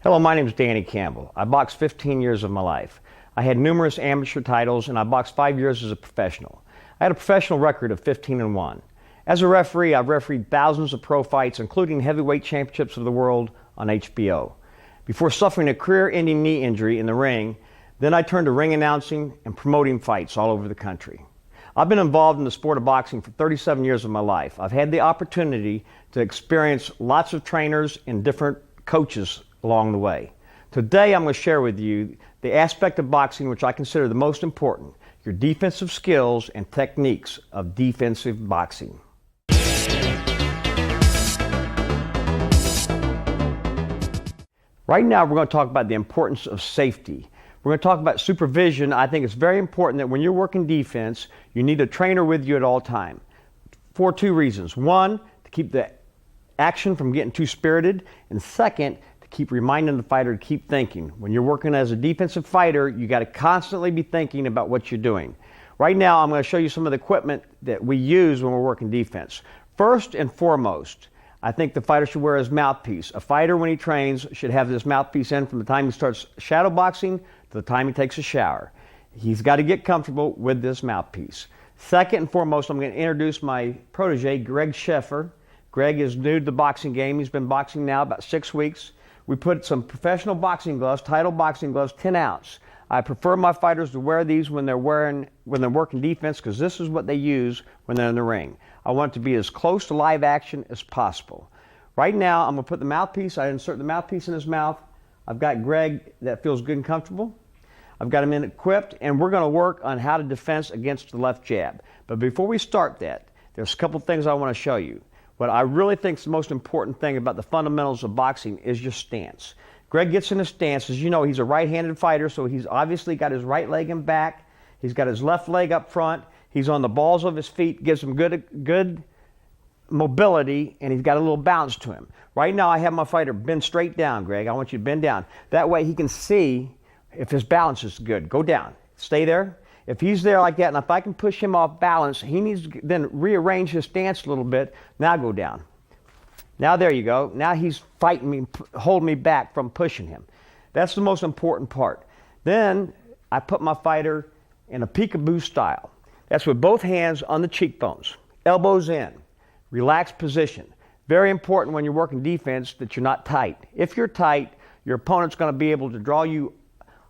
Hello, my name is Danny Campbell. I boxed 15 years of my life. I had numerous amateur titles and I boxed 5 years as a professional. I had a professional record of 15-1. As a referee, I've refereed thousands of pro fights, including heavyweight championships of the world on HBO. Before suffering a career-ending knee injury in the ring, then I turned to ring announcing and promoting fights all over the country. I've been involved in the sport of boxing for 37 years of my life. I've had the opportunity to experience lots of trainers and different coaches along the way. Today I'm going to share with you the aspect of boxing which I consider the most important, your defensive skills and techniques of defensive boxing. Right now we're going to talk about the importance of safety. We're going to talk about supervision. I think it's very important that when you're working defense, you need a trainer with you at all time for two reasons. One, to keep the action from getting too spirited, and second, keep reminding the fighter to keep thinking. When you're working as a defensive fighter, you got to constantly be thinking about what you're doing. Right now, I'm going to show you some of the equipment that we use when we're working defense. First and foremost, I think the fighter should wear his mouthpiece. A fighter, when he trains, should have this mouthpiece in from the time he starts shadow boxing to the time he takes a shower. He's got to get comfortable with this mouthpiece. Second and foremost, I'm going to introduce my protege, Greg Sheffer. Greg is new to the boxing game. He's been boxing now about 6 weeks. We put some professional boxing gloves, title boxing gloves, 10 ounce. I prefer my fighters to wear these when they're working defense, because this is what they use when they're in the ring. I want it to be as close to live action as possible. Right now, I'm going to put the mouthpiece. I insert the mouthpiece in his mouth. I've got Greg that feels good and comfortable. I've got him in equipped, and we're going to work on how to defense against the left jab. But before we start that, there's a couple things I want to show you. What I really think is the most important thing about the fundamentals of boxing is your stance. Greg gets in a stance. As you know, he's a right-handed fighter, so he's obviously got his right leg in back. He's got his left leg up front. He's on the balls of his feet, gives him good mobility, and he's got a little bounce to him. Right now, I have my fighter bend straight down, Greg. I want you to bend down. That way he can see if his balance is good. Go down. Stay there. If he's there like that, and if I can push him off balance, he needs to then rearrange his stance a little bit. Now go down. Now there you go. Now he's fighting me, holding me back from pushing him. That's the most important part. Then I put my fighter in a peekaboo style. That's with both hands on the cheekbones, elbows in, relaxed position. Very important when you're working defense that you're not tight. If you're tight, your opponent's going to be able to draw you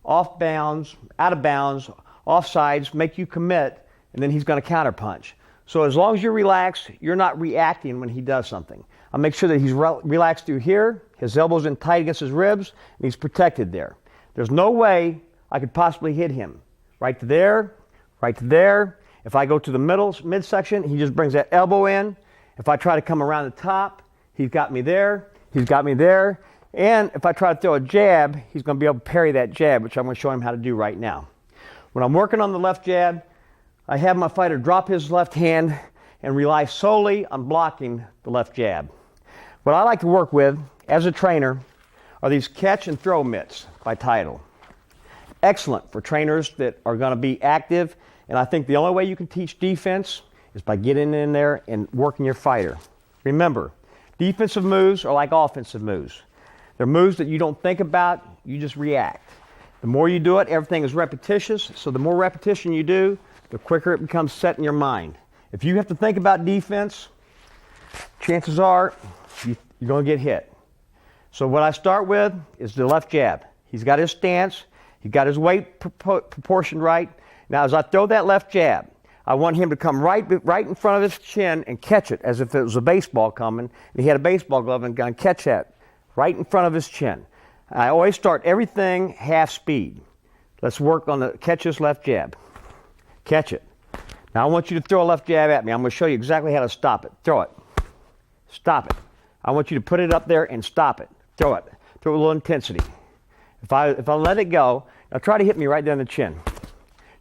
off bounds, out of bounds, offsides, make you commit, and then he's going to counterpunch. So as long as you're relaxed, you're not reacting when he does something. I'll make sure that he's relaxed through here, his elbows in tight against his ribs, and he's protected there. There's no way I could possibly hit him. Right to there, right to there. If I go to the midsection, he just brings that elbow in. If I try to come around the top, he's got me there, he's got me there. And if I try to throw a jab, he's going to be able to parry that jab, which I'm going to show him how to do right now. When I'm working on the left jab, I have my fighter drop his left hand and rely solely on blocking the left jab. What I like to work with as a trainer are these catch and throw mitts by Title. Excellent for trainers that are going to be active, and I think the only way you can teach defense is by getting in there and working your fighter. Remember, defensive moves are like offensive moves. They're moves that you don't think about, you just react. The more you do it, everything is repetitious, so the more repetition you do, the quicker it becomes set in your mind. If you have to think about defense, chances are you're going to get hit. So what I start with is the left jab. He's got his stance, he's got his weight proportion right. Now as I throw that left jab, I want him to come right in front of his chin and catch it as if it was a baseball coming, and he had a baseball glove and going to catch that right in front of his chin. I always start everything half speed. Let's work on the catch this left jab. Catch it. Now I want you to throw a left jab at me. I'm going to show you exactly how to stop it. Throw it. Stop it. I want you to put it up there and stop it. Throw it. Throw it with a little intensity. If I let it go, now try to hit me right there in the chin.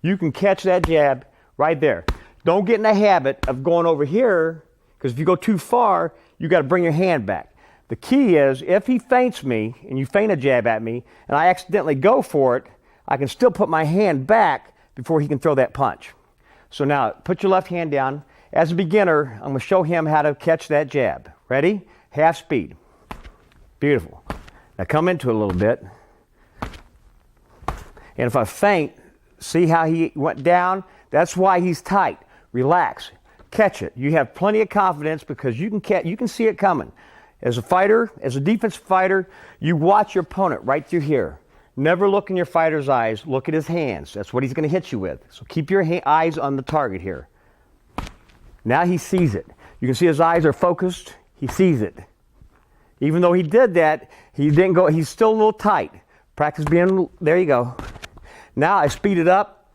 You can catch that jab right there. Don't get in the habit of going over here, because if you go too far, you got to bring your hand back. The key is, if he feints me, and you feint a jab at me, and I accidentally go for it, I can still put my hand back before he can throw that punch. So now, put your left hand down. As a beginner, I'm going to show him how to catch that jab. Ready? Half speed. Beautiful. Now come into it a little bit. And if I feint, see how he went down? That's why he's tight. Relax. Catch it. You have plenty of confidence because you can see it coming. As a fighter, as a defensive fighter, you watch your opponent right through here. Never look in your fighter's eyes. Look at his hands. That's what he's going to hit you with. So keep your eyes on the target here. Now he sees it. You can see his eyes are focused. He sees it. Even though he did that, he didn't go. He's still a little tight. Practice being, there you go. Now I speed it up.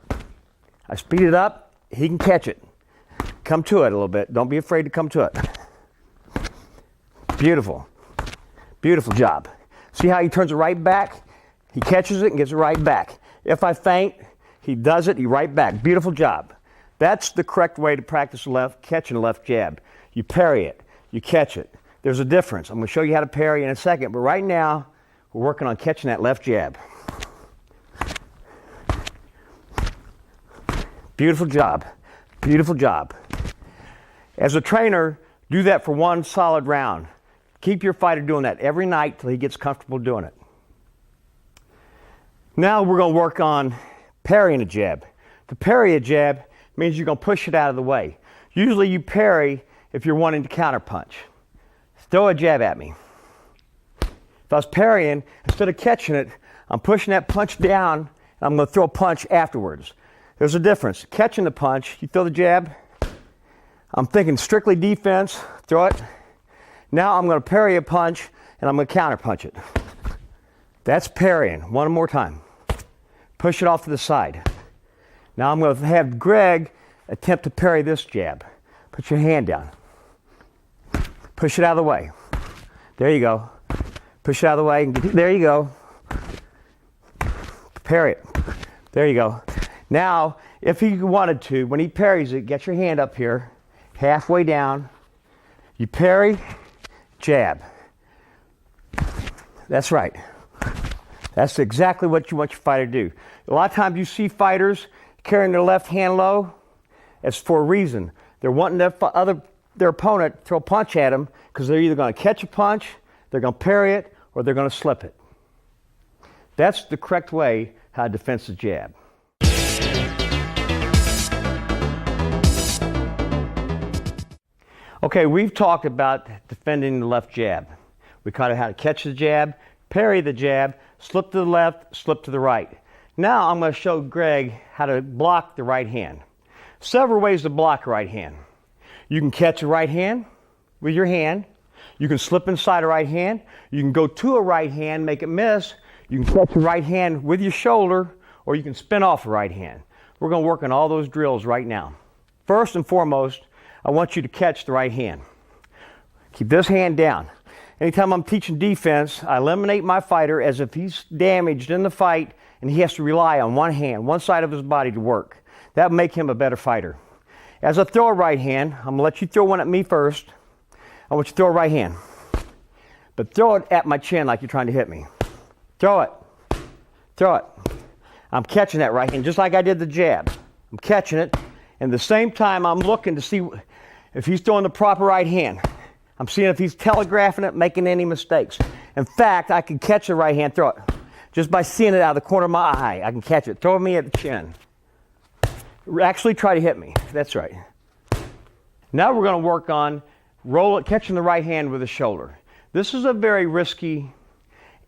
I speed it up. He can catch it. Come to it a little bit. Don't be afraid to come to it. Beautiful. Beautiful job. See how he turns it right back? He catches it and gets it right back. If I feint, he does it, he right back. Beautiful job. That's the correct way to practice catching a left jab. You parry it. You catch it. There's a difference. I'm going to show you how to parry in a second, but right now, we're working on catching that left jab. Beautiful job. Beautiful job. As a trainer, do that for one solid round. Keep your fighter doing that every night till he gets comfortable doing it. Now we're going to work on parrying a jab. To parry a jab means you're going to push it out of the way. Usually you parry if you're wanting to counterpunch. Throw a jab at me. If I was parrying, instead of catching it, I'm pushing that punch down and I'm going to throw a punch afterwards. There's a difference. Catching the punch, you throw the jab. I'm thinking strictly defense, throw it. Now I'm going to parry a punch and I'm going to counterpunch it. That's parrying. One more time. Push it off to the side. Now I'm going to have Greg attempt to parry this jab. Put your hand down. Push it out of the way. There you go. Push it out of the way. There you go. Parry it. There you go. Now, if he wanted to, when he parries it, get your hand up here, halfway down. You parry, jab. That's right. That's exactly what you want your fighter to do. A lot of times you see fighters carrying their left hand low. It's for a reason. They're wanting their opponent to throw a punch at them because they're either going to catch a punch, they're going to parry it, or they're going to slip it. That's the correct way how to defend the jab. Okay, we've talked about defending the left jab. We kind of how to catch the jab, parry the jab, slip to the left, slip to the right. Now I'm going to show Greg how to block the right hand. Several ways to block a right hand. You can catch a right hand with your hand. You can slip inside a right hand. You can go to a right hand, make it miss. You can catch a right hand with your shoulder, or you can spin off a right hand. We're going to work on all those drills right now. First and foremost, I want you to catch the right hand. Keep this hand down. Anytime I'm teaching defense, I eliminate my fighter as if he's damaged in the fight and he has to rely on one hand, one side of his body to work. That will make him a better fighter. As I throw a right hand, I'm going to let you throw one at me first. I want you to throw a right hand. But throw it at my chin like you're trying to hit me. Throw it. Throw it. I'm catching that right hand just like I did the jab. I'm catching it. And at the same time, I'm looking to see if he's throwing the proper right hand. I'm seeing if he's telegraphing it, making any mistakes. In fact, I can catch the right hand, throw it. Just by seeing it out of the corner of my eye, I can catch it. Throw me at the chin. Actually try to hit me. That's right. Now we're going to work on catching the right hand with the shoulder. This is a very risky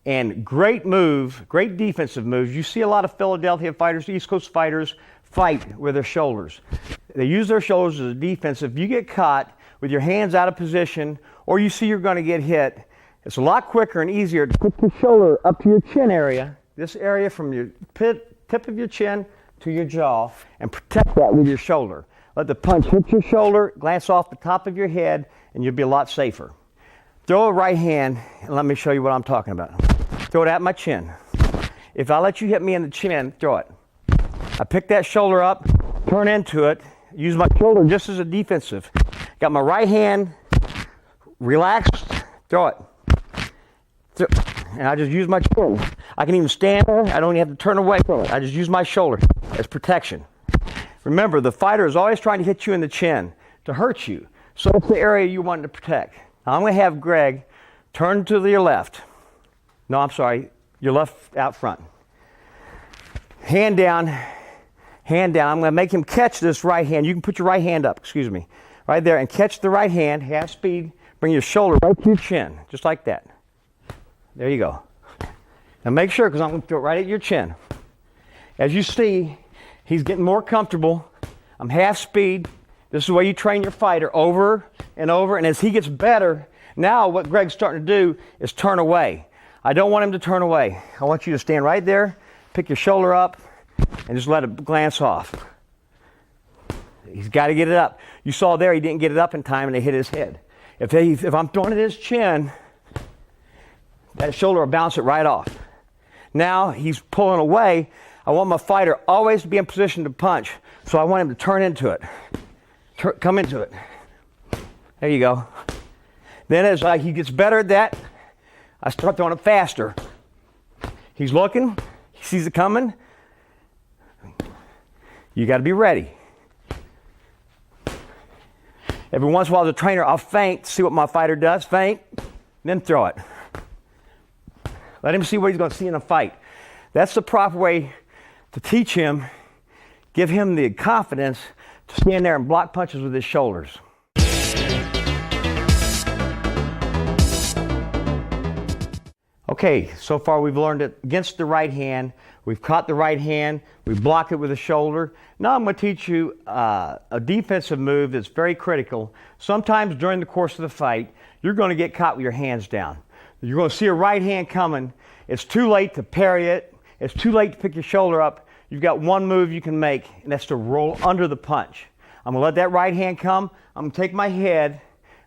and great move, great defensive move. You see a lot of Philadelphia fighters, East Coast fighters, fight with their shoulders. They use their shoulders as a defense. If you get caught with your hands out of position or you see you're going to get hit, it's a lot quicker and easier to put your shoulder up to your chin area, this area from your tip of your chin to your jaw, and protect that with your shoulder. Let the punch hit your shoulder, glance off the top of your head, and you'll be a lot safer. Throw a right hand, and let me show you what I'm talking about. Throw it at my chin. If I let you hit me in the chin, throw it. I pick that shoulder up, turn into it, use my shoulder just as a defensive. Got my right hand relaxed, throw it. And I just use my chin. I can even stand there. I don't even have to turn away from it. I just use my shoulder as protection. Remember, the fighter is always trying to hit you in the chin to hurt you. So it's the area you want to protect. Now I'm going to have Greg turn to your left. No, I'm sorry. Your left out front. Hand down, hand down. I'm going to make him catch this right hand. You can put your right hand up, excuse me, right there, and catch the right hand, half speed. Bring your shoulder right to your chin, just like that. There you go. Now make sure, because I'm going to throw it right at your chin. As you see, he's getting more comfortable. I'm half speed. This is the way you train your fighter over and over. And as he gets better, now what Greg's starting to do is turn away. I don't want him to turn away. I want you to stand right there, pick your shoulder up, and just let it glance off. He's got to get it up. You saw there he didn't get it up in time and they hit his head. If I'm throwing it at his chin, that shoulder will bounce it right off. Now he's pulling away. I want my fighter always to be in position to punch, so I want him to turn into it. Come into it. There you go. Then as he gets better at that, I start throwing it faster. He's looking. He sees it coming. You got to be ready. Every once in a while as a trainer, I'll feint, see what my fighter does, feint, then throw it. Let him see what he's going to see in a fight. That's the proper way to teach him, give him the confidence to stand there and block punches with his shoulders. Okay, so far we've learned it against the right hand. We've caught the right hand. We block it with the shoulder. Now I'm going to teach you a defensive move that's very critical. Sometimes during the course of the fight, you're going to get caught with your hands down. You're going to see a right hand coming. It's too late to parry it. It's too late to pick your shoulder up. You've got one move you can make, and that's to roll under the punch. I'm going to let that right hand come. I'm going to take my head.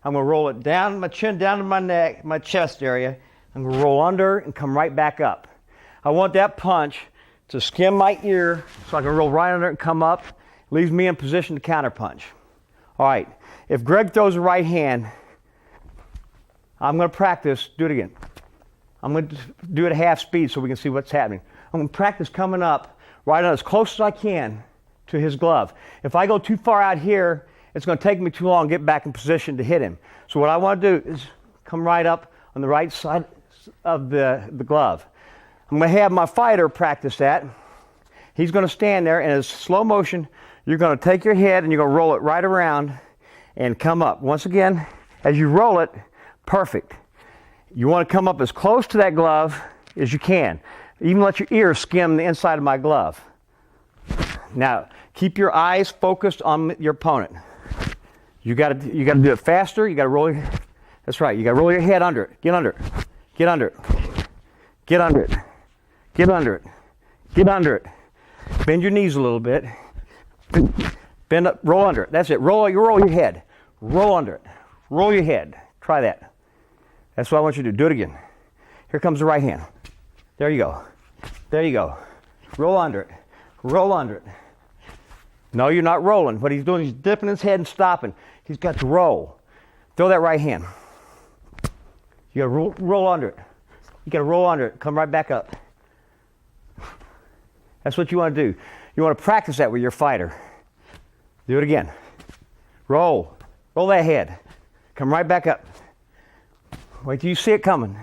I'm going to roll it down, my chin down to my neck, my chest area. I'm going to roll under and come right back up. I want that punch to skim my ear so I can roll right under it and come up. Leaves me in position to counterpunch. All right, if Greg throws a right hand, I'm going to practice. Do it again. I'm going to do it at half speed so we can see what's happening. I'm going to practice coming up right on as close as I can to his glove. If I go too far out here, it's going to take me too long to get back in position to hit him. So what I want to do is come right up on the right side of the glove. I'm going to have my fighter practice that. He's going to stand there, and in slow motion, you're going to take your head and you're going to roll it right around and come up. Once again, as you roll it, perfect. You want to come up as close to that glove as you can. Even let your ear skim the inside of my glove. Now, keep your eyes focused on your opponent. You got to do it faster. You got to roll. That's right. You got to roll your head under it. Get under it. Get under it. Get under it. Get under it. Get under it. Bend your knees a little bit. Bend up. Roll under it. That's it. Roll your head. Roll under it. Roll your head. Try that. That's what I want you to do. Do it again. Here comes the right hand. There you go. There you go. Roll under it. Roll under it. No, you're not rolling. What he's doing is dipping his head and stopping. He's got to roll. Throw that right hand. You got to roll under it. You got to roll under it. Come right back up. That's what you want to do. You want to practice that with your fighter. Do it again. Roll. Roll that head. Come right back up. Wait till you see it coming.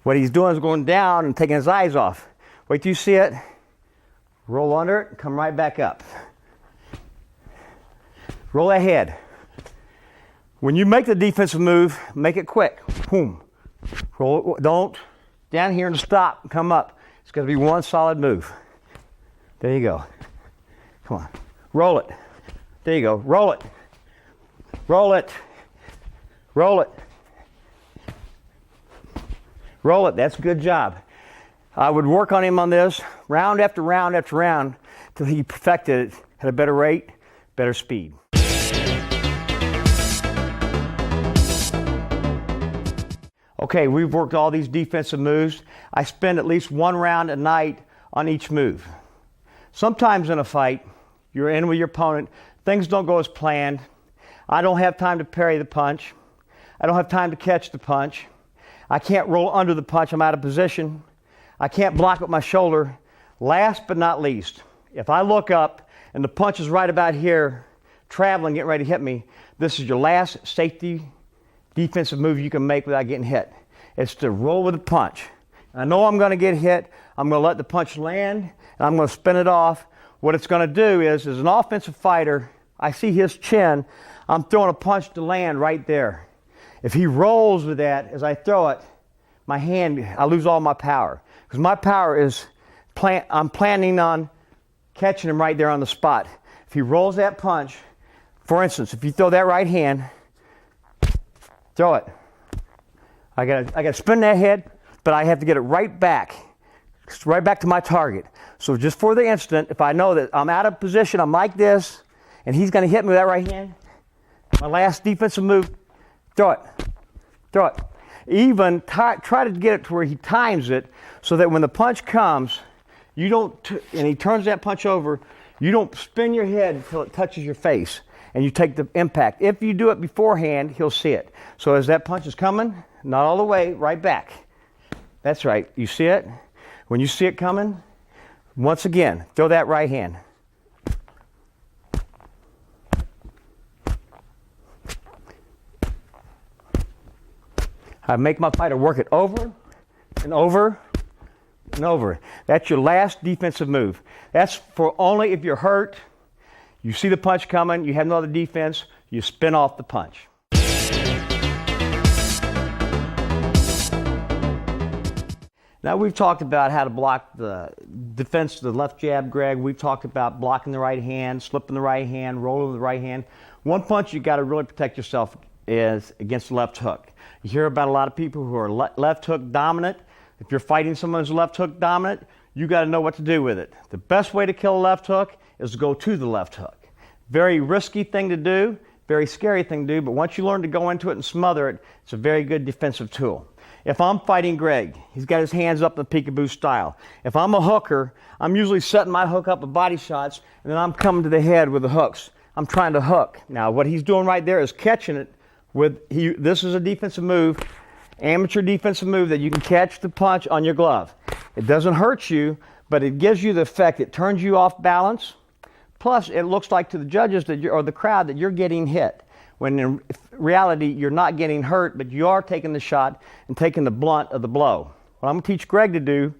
What he's doing is going down and taking his eyes off. Wait till you see it. Roll under it. Come right back up. Roll that head. When you make the defensive move, make it quick. Boom. Roll it. Don't down here and stop. Come up. It's going to be one solid move. There you go. Come on. Roll it. There you go. Roll it. Roll it. Roll it. Roll it. That's a good job. I would work on him on this round after round after round till he perfected it at a better rate, better speed. Okay, we've worked all these defensive moves. I spend at least one round a night on each move. Sometimes in a fight, you're in with your opponent, things don't go as planned. I don't have time to parry the punch. I don't have time to catch the punch. I can't roll under the punch, I'm out of position. I can't block with my shoulder. Last but not least, if I look up and the punch is right about here, traveling, getting ready to hit me, this is your last safety defensive move you can make without getting hit. It's to roll with a punch. I know I'm going to get hit. I'm going to let the punch land, and I'm going to spin it off. What it's going to do is, as an offensive fighter, I see his chin. I'm throwing a punch to land right there. If he rolls with that, as I throw it, my hand, I lose all my power. Because my power is, I'm planning on catching him right there on the spot. If he rolls that punch, for instance, if you throw that right hand, throw it. I gotta spin that head, but I have to get it right back to my target. So just for the instant, if I know that I'm out of position, I'm like this, and he's gonna hit me with that right hand, my last defensive move, throw it. Throw it. Even try to get it to where he times it so that when the punch comes, you don't, and he turns that punch over, you don't spin your head until it touches your face and you take the impact. If you do it beforehand, he'll see it. So as that punch is coming, not all the way, right back. That's right. You see it? When you see it coming, once again, throw that right hand. I make my fighter work it over and over and over. That's your last defensive move. That's for only if you're hurt, you see the punch coming, you have no other defense, you spin off the punch. Now we've talked about how to block the defense to the left jab, Greg. We've talked about blocking the right hand, slipping the right hand, rolling the right hand. One punch you got to really protect yourself is against the left hook. You hear about a lot of people who are left hook dominant. If you're fighting someone who's left hook dominant, you got to know what to do with it. The best way to kill a left hook is to go to the left hook. Very risky thing to do, very scary thing to do, but once you learn to go into it and smother it, it's a very good defensive tool. If I'm fighting Greg, he's got his hands up in the peekaboo style. If I'm a hooker, I'm usually setting my hook up with body shots, and then I'm coming to the head with the hooks. I'm trying to hook. Now, what he's doing right there is catching it with, this is a defensive move, amateur defensive move that you can catch the punch on your glove. It doesn't hurt you, but it gives you the effect. It turns you off balance. Plus, it looks like to the judges that or the crowd that you're getting hit. When in reality, you're not getting hurt, but you are taking the shot and taking the blunt of the blow. What I'm going to teach Greg to do,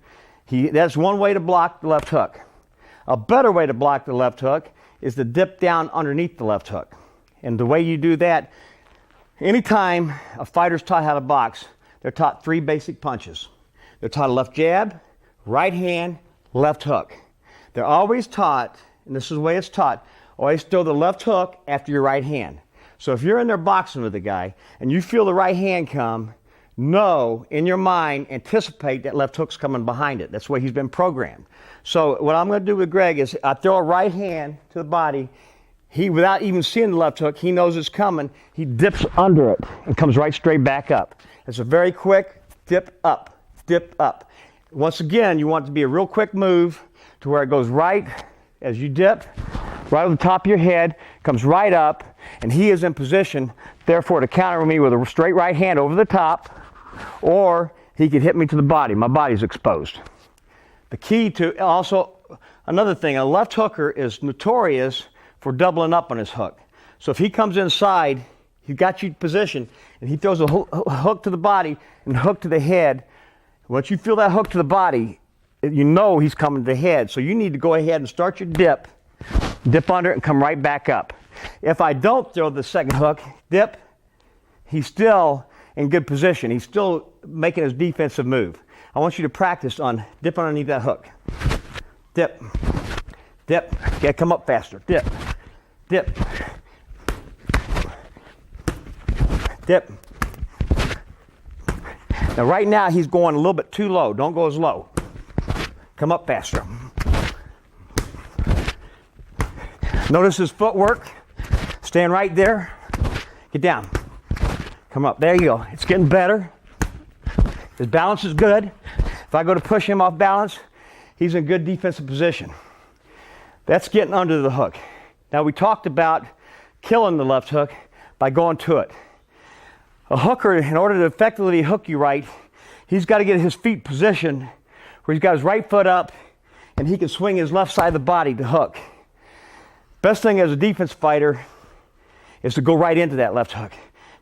that's one way to block the left hook. A better way to block the left hook is to dip down underneath the left hook. And the way you do that, anytime a fighter's taught how to box, they're taught three basic punches. They're taught a left jab, right hand, left hook. They're always taught, and this is the way it's taught, always throw the left hook after your right hand. So if you're in there boxing with a guy and you feel the right hand come, know in your mind, anticipate that left hook's coming behind it. That's the way he's been programmed. So what I'm going to do with Greg is I throw a right hand to the body. He, without even seeing the left hook, he knows it's coming. He dips under it and comes right straight back up. It's a very quick dip up, dip up. Once again, you want it to be a real quick move to where it goes right as you dip, right on the top of your head, comes right up, and he is in position, therefore, to counter me with a straight right hand over the top, or he could hit me to the body. My body's exposed. The key to also, another thing, a left hooker is notorious for doubling up on his hook. So if he comes inside, he got you positioned, and he throws a hook to the body and hook to the head. Once you feel that hook to the body, you know he's coming to the head. So you need to go ahead and start your dip under it and come right back up. If I don't throw the second hook, dip, he's still in good position. He's still making his defensive move. I want you to practice on dip underneath that hook. Dip, dip, yeah, come up faster, dip, dip, dip. Now right now he's going a little bit too low. Don't go as low. Come up faster. Notice his footwork. Stand right there. Get down. Come up. There you go. It's getting better. His balance is good. If I go to push him off balance, he's in good defensive position. That's getting under the hook. Now we talked about killing the left hook by going to it. A hooker, in order to effectively hook you right, he's got to get his feet positioned where he's got his right foot up and he can swing his left side of the body to hook. Best thing as a defense fighter is to go right into that left hook.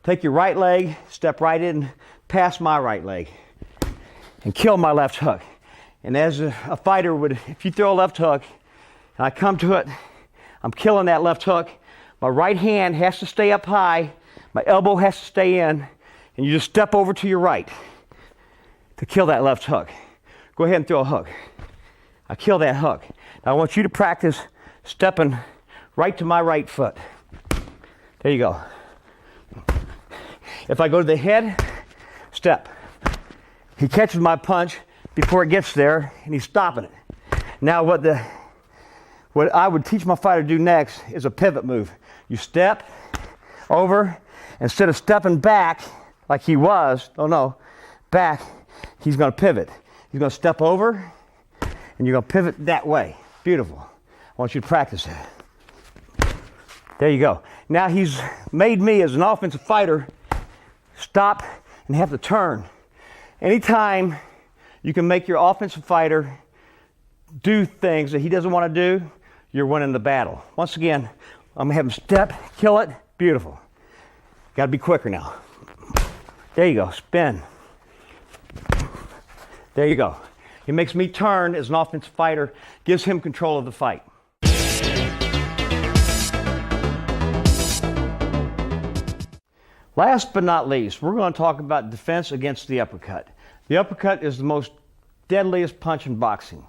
Take your right leg, step right in past my right leg. and kill my left hook. And as a fighter would, if you throw a left hook and I come to it, I'm killing that left hook. My right hand has to stay up high, my elbow has to stay in, and you just step over to your right to kill that left hook. Go ahead and throw a hook. I kill that hook. Now I want you to practice stepping right to my right foot. There you go. If I go to the head, step. He catches my punch before it gets there, and he's stopping it. Now what I would teach my fighter to do next is a pivot move. You step over, instead of stepping back like he was, back, he's gonna pivot. He's gonna step over, and you're gonna pivot that way. Beautiful. I want you to practice that. There you go. Now he's made me, as an offensive fighter, stop and have to turn. Anytime you can make your offensive fighter do things that he doesn't want to do, you're winning the battle. Once again, I'm going to have him step, kill it. Beautiful. Got to be quicker now. There you go. Spin. There you go. He makes me turn as an offensive fighter, gives him control of the fight. Last but not least, we're going to talk about defense against the uppercut. The uppercut is the most deadliest punch in boxing.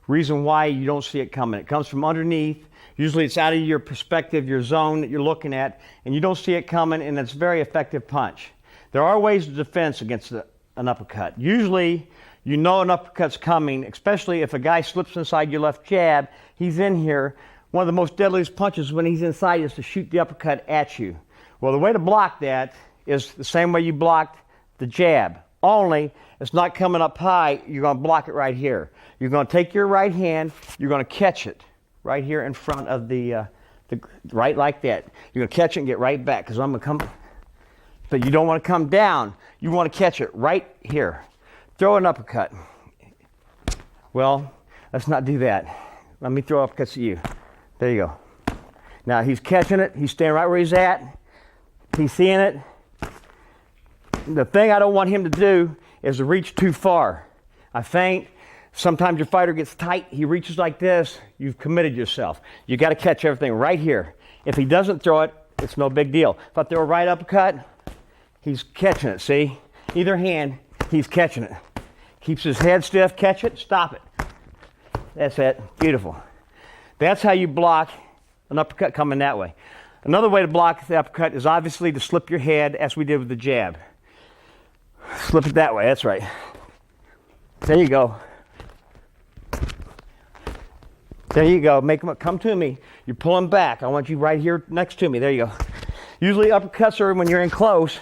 Reason why you don't see it coming. It comes from underneath. Usually it's out of your perspective, your zone that you're looking at, and you don't see it coming, and it's a very effective punch. There are ways to defense against an uppercut. Usually, you know an uppercut's coming, especially if a guy slips inside your left jab, he's in here. One of the most deadliest punches when he's inside is to shoot the uppercut at you. Well, the way to block that is the same way you blocked the jab. Only, it's not coming up high, you're going to block it right here. You're going to take your right hand, you're going to catch it right here in front of the right like that. You're going to catch it and get right back, because I'm going to come, but you don't want to come down. You want to catch it right here. Throw an uppercut. Well, let's not do that. Let me throw uppercuts at you. There you go. Now he's catching it, he's staying right where he's at. He's seeing it. The thing I don't want him to do is to reach too far. I feint. Sometimes your fighter gets tight. He reaches like this. You've committed yourself. You got to catch everything right here. If he doesn't throw it, it's no big deal. If I throw a right uppercut, he's catching it. See? Either hand, he's catching it. Keeps his head stiff. Catch it. Stop it. That's it. Beautiful. That's how you block an uppercut coming that way. Another way to block the uppercut is obviously to slip your head, as we did with the jab. Slip it that way, that's right. There you go. There you go. Make them come to me. You're pulling back. I want you right here next to me. There you go. Usually uppercuts are when you're in close.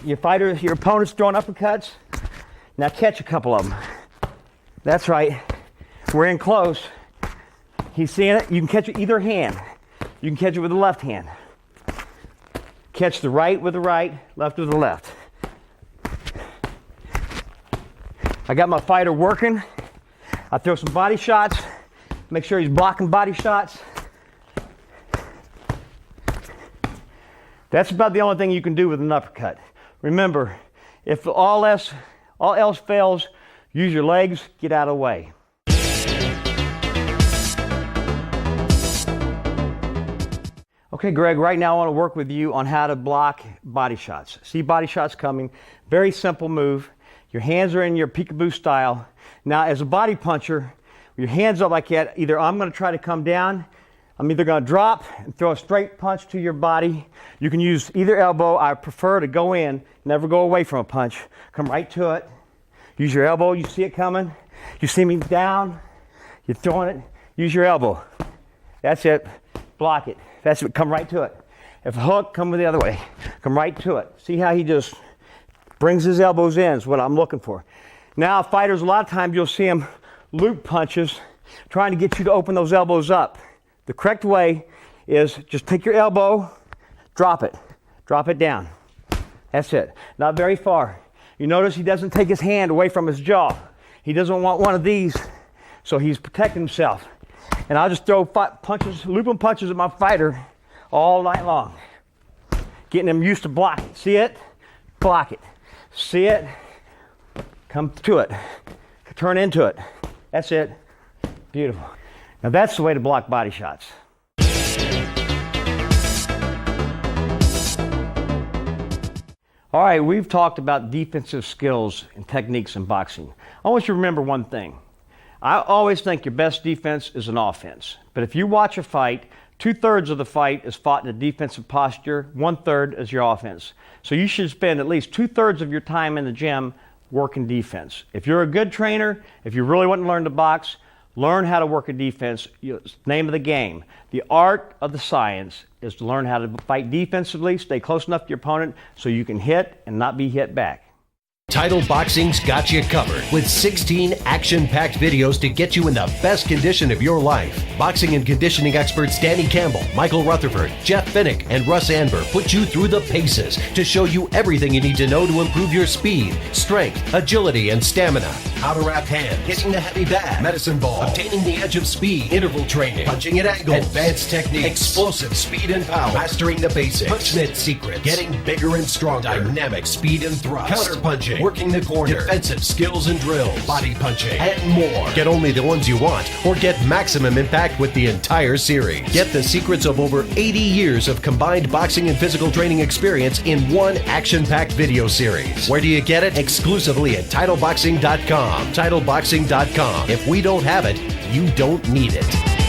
Your opponent's throwing uppercuts. Now catch a couple of them. That's right. We're in close. He's seeing it. You can catch it either hand. You can catch it with the left hand. Catch the right with the right, left with the left. I got my fighter working. I throw some body shots. Make sure he's blocking body shots. That's about the only thing you can do with an uppercut. Remember, if all else fails, use your legs, get out of the way. Okay, Greg, right now I want to work with you on how to block body shots. See body shots coming. Very simple move. Your hands are in your peekaboo style. Now, as a body puncher, with your hands up like that, either I'm going to try to come down, I'm either going to drop and throw a straight punch to your body. You can use either elbow. I prefer to go in, never go away from a punch. Come right to it. Use your elbow. You see it coming. You see me down. You're throwing it. Use your elbow. That's it. Block it. That's it. Come right to it. If a hook, come the other way. Come right to it. See how he just brings his elbows in is what I'm looking for. Now, fighters, a lot of times you'll see them loop punches, trying to get you to open those elbows up. The correct way is just take your elbow, drop it down. That's it. Not very far. You notice he doesn't take his hand away from his jaw. He doesn't want one of these, so he's protecting himself. And I'll just throw punches, looping punches at my fighter all night long, getting him used to blocking. See it? Block it. See it? Come to it. Turn into it. That's it. Beautiful. Now that's the way to block body shots. All right, we've talked about defensive skills and techniques in boxing. I want you to remember one thing. I always think your best defense is an offense. But if you watch a fight, 2/3 of the fight is fought in a defensive posture, 1/3 is your offense. So you should spend at least 2/3 of your time in the gym working defense. If you're a good trainer, if you really want to learn to box, learn how to work a defense. It's the name of the game. The art of the science is to learn how to fight defensively, stay close enough to your opponent so you can hit and not be hit back. Title Boxing's got you covered with 16 action-packed videos to get you in the best condition of your life. Boxing and conditioning experts Danny Campbell, Michael Rutherford, Jeff Finnick, and Russ Anber put you through the paces to show you everything you need to know to improve your speed, strength, agility, and stamina. How to wrap hands, hitting the heavy bat, medicine ball, obtaining the edge of speed, interval training, punching at angles, advanced techniques, explosive speed and power, mastering the basics, punchnet secret, getting bigger and stronger, dynamic speed and thrust, counter punching, working the corner, defensive skills and drills, body punching, and more. Get only the ones you want, or get maximum impact with the entire series. Get the secrets of over 80 years of combined boxing and physical training experience in one action-packed video series. Where do you get it? Exclusively at TitleBoxing.com. TitleBoxing.com. If we don't have it, you don't need it.